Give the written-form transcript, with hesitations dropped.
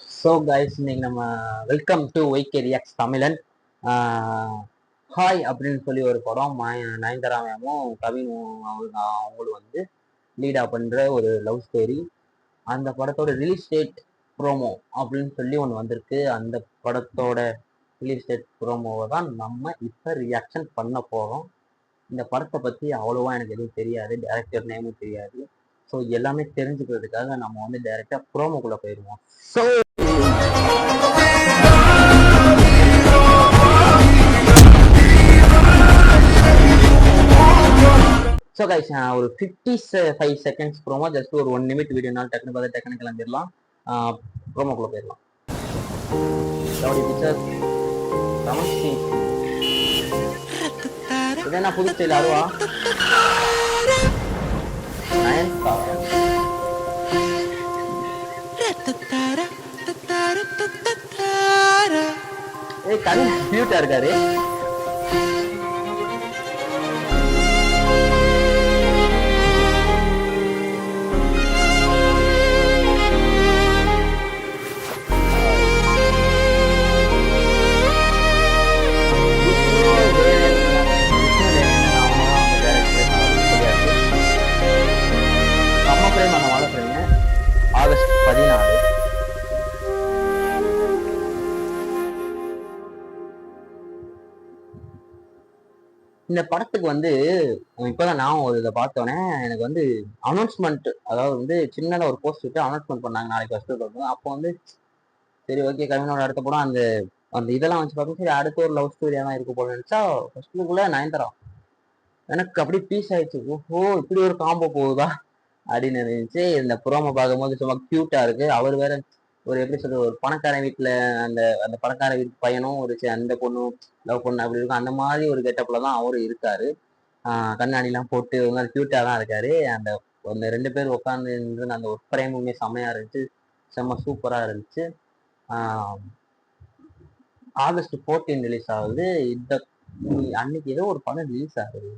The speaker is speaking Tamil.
ஸோ கைஸ் இன்னைக்கு நம்ம வெல்கம் டு ஒய்கே ரியாக்ஸ் தமிழன். ஹாய் அப்படின்னு சொல்லி ஒரு படம் நயன்தாரா மேமும் கவினும் அவங்களும் வந்து லீடா பண்ற ஒரு லவ் ஸ்டோரி. அந்த படத்தோட ரிலீஸ் டேட் ப்ரோமோ அப்படின்னு சொல்லி ஒன்று வந்திருக்கு. அந்த படத்தோட ரிலீஸ் டேட் ப்ரோமோவை தான் நம்ம இப்போ ரியாக்ஷன் பண்ண போகிறோம். இந்த படத்தை பற்றி அவ்வளோவா எனக்கு எதுவும் தெரியாது, டேரக்டர் நேமும் தெரியாது. ஸோ எல்லாமே தெரிஞ்சுக்கிறதுக்காக நம்ம வந்து டைரெக்டாக ப்ரோமோக்குள்ளே போயிடுவோம். ஸோ ஸோ கைஸ் ஒரு 55 செகண்ட்ஸ் ப்ரோமோ, ஜஸ்ட் ஒரு 1 நிமிட் வீடியோனால டக்குனு பார்த்து டக்குனு கிளம்பிடலாம். ப்ரோமோக்குள்ளே போயிடலாம். இது என்ன புது ஸ்டைல் ஆடுவா? ஏய் கண்ணு கியூட்டா இருக்காரு. ஆகஸ்ட் 14. இந்த படத்துக்கு வந்து இப்பதான் நான் ஒரு இதை பார்த்தோன்னே எனக்கு வந்து அனௌன்ஸ்மெண்ட், அதாவது வந்து சின்னதாக ஒரு போஸ்ட் விட்டு அனௌன்ஸ்மெண்ட் பண்ணாங்க நாளைக்கு ஃபர்ஸ்ட் லுக். அப்போ வந்து சரி ஓகே கவினோட அடுத்த படம் அந்த அந்த இதெல்லாம் வச்சு பார்க்கும், சரி அடுத்த ஒரு லவ் ஸ்டோரியாக தான் இருக்க போல நினச்சா ஃபர்ஸ்ட் லுக்குள்ள நயன்தாரா எனக்கு அப்படியே பீஸ் ஆயிடுச்சு. ஓஹோ இப்படி ஒரு காம்போ போகுதா அப்படின்னு இருந்துச்சு. இந்த ப்ரோமோ பார்க்கும்போது சும்மா கியூட்டா இருக்கு. அவர் வேற ஒரு எப்படி சொல்றது, ஒரு பணக்காரன் வீட்டுல அந்த அந்த பணக்கார வீட்டு பையனும் ஒரு அந்த பொண்ணும் லவ் பொண்ணு அப்படி இருக்கும். அந்த மாதிரி ஒரு கெட்டப்ல தான் அவரும் இருக்காரு. கண்ணாடி எல்லாம் போட்டு கியூட்டா தான் இருக்காரு. அந்த அந்த 2 பேர் உட்காந்து அந்த ஒரு பிரேமுமே செம்மையா இருந்துச்சு, செம்ம சூப்பரா இருந்துச்சு. ஆகஸ்ட் 14 ரிலீஸ் ஆகுது. இந்த அன்னைக்கு ஏதோ ஒரு படம் ரிலீஸ் ஆகுது.